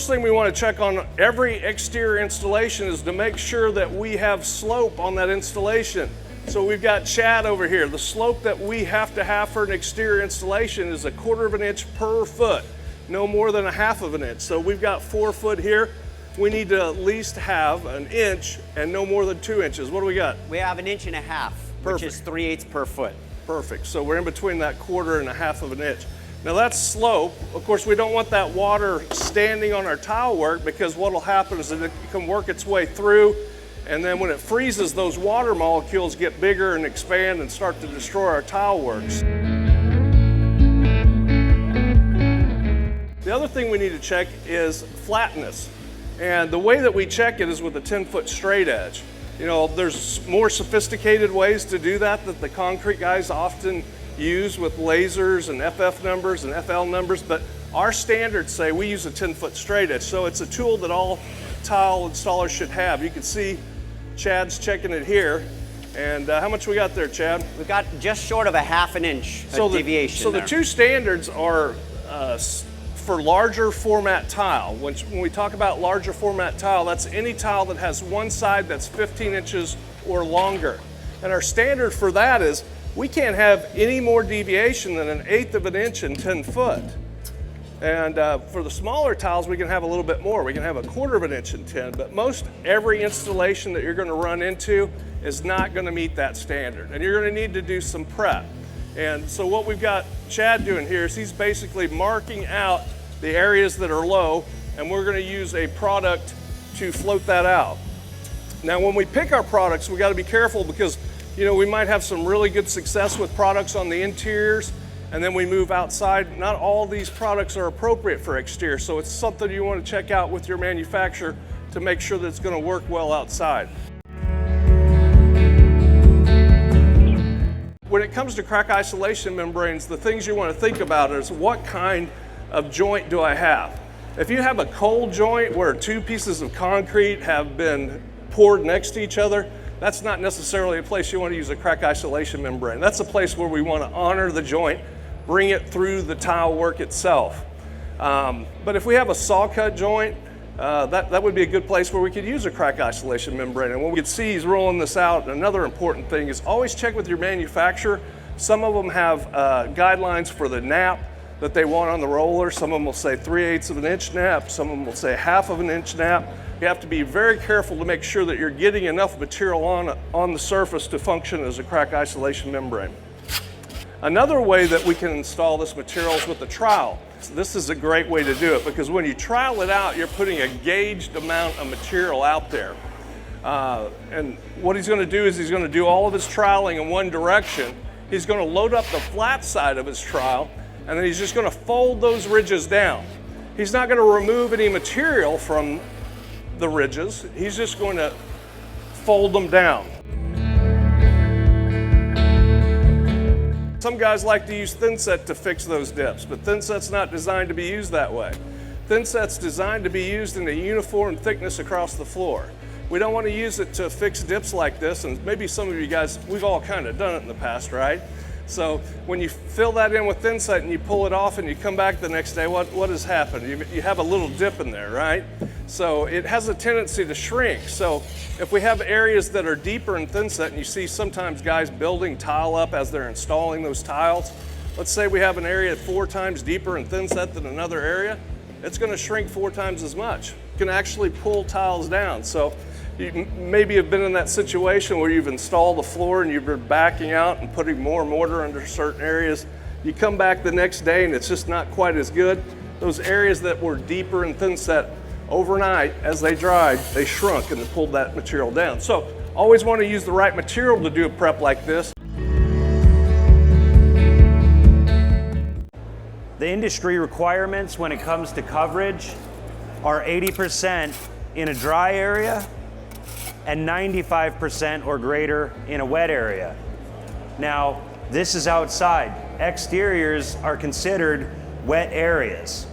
first thing we want to check on every exterior installation is to make sure that we have slope on that installation. So we've got Chad over here. The slope that we have to have for an exterior installation is 1/4 of an inch per foot, no more than 1/2 of an inch. So we've got 4 foot here. We need to at least have 1 inch and no more than 2 inches. What do we got? We have 1.5 inches, which is 3/8 per foot. Perfect. So we're in between that 1/4 and 1/2 of an inch. Now that's slope. Of course, we don't want that water standing on our tile work, because what will happen is that it can work its way through, and then when it freezes, those water molecules get bigger and expand and start to destroy our tile works. The other thing we need to check is flatness. And the way that we check it is with a 10-foot straight edge. You know, there's more sophisticated ways to do that the concrete guys often use with lasers and FF numbers and FL numbers, but our standards say we use a 10-foot straight edge. So it's a tool that all tile installers should have. You can see Chad's checking it here. And how much we got there, Chad? We got just short of 1/2 inch deviation. So the two standards are for larger format tile. When we talk about larger format tile, that's any tile that has one side that's 15 inches or longer. And our standard for that is we can't have any more deviation than 1/8 of an inch and 10 foot. And for the smaller tiles, we can have a little bit more. We can have 1/4 of an inch and 10, but most every installation that you're gonna run into is not gonna meet that standard. And you're gonna need to do some prep. And so what we've got Chad doing here is he's basically marking out the areas that are low, and we're gonna use a product to float that out. Now, when we pick our products, we gotta be careful, because you know, we might have some really good success with products on the interiors, and then we move outside. Not all these products are appropriate for exterior, so it's something you wanna check out with your manufacturer to make sure that it's gonna work well outside. When it comes to crack isolation membranes, the things you want to think about is what kind of joint do I have? If you have a cold joint where 2 pieces of concrete have been poured next to each other, that's not necessarily a place you want to use a crack isolation membrane. That's a place where we want to honor the joint, bring it through the tile work itself. But if we have a saw cut joint, that would be a good place where we could use a crack isolation membrane. And when we can see he's rolling this out, another important thing is always check with your manufacturer. Some of them have guidelines for the nap that they want on the roller. Some of them will say 3/8 of an inch nap. Some of them will say 1/2 of an inch nap. You have to be very careful to make sure that you're getting enough material on the surface to function as a crack isolation membrane. Another way that we can install this material is with a trowel. This is a great way to do it, because when you trowel it out, you're putting a gauged amount of material out there. And what he's going to do is he's going to do all of his troweling in one direction. He's going to load up the flat side of his trowel, and then he's just going to fold those ridges down. He's not going to remove any material from the ridges. He's just going to fold them down. Some guys like to use thinset to fix those dips, but thinset's not designed to be used that way. Thinset's designed to be used in a uniform thickness across the floor. We don't want to use it to fix dips like this, and maybe some of you guys, we've all kind of done it in the past, right? So when you fill that in with thinset and you pull it off and you come back the next day, what has happened? You have a little dip in there, right? So it has a tendency to shrink. So if we have areas that are deeper in thinset, and you see sometimes guys building tile up as they're installing those tiles, let's say we have an area 4 times deeper in thinset than another area, it's going to shrink 4 times as much. You can actually pull tiles down. So you maybe have been in that situation where you've installed the floor and you've been backing out and putting more mortar under certain areas. You come back the next day and it's just not quite as good. Those areas that were deeper in thinset, overnight, as they dried, they shrunk and they pulled that material down. So always want to use the right material to do a prep like this. The industry requirements when it comes to coverage are 80% in a dry area and 95% or greater in a wet area. Now, this is outside. Exteriors are considered wet areas.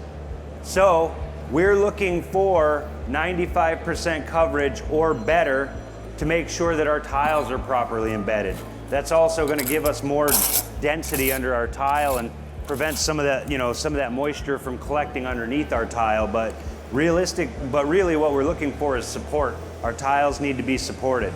So we're looking for 95% coverage or better to make sure that our tiles are properly embedded. That's also going to give us more density under our tile and prevent some of that, some of that moisture from collecting underneath our tile. But Realistic, but really what we're looking for is support. Our tiles need to be supported.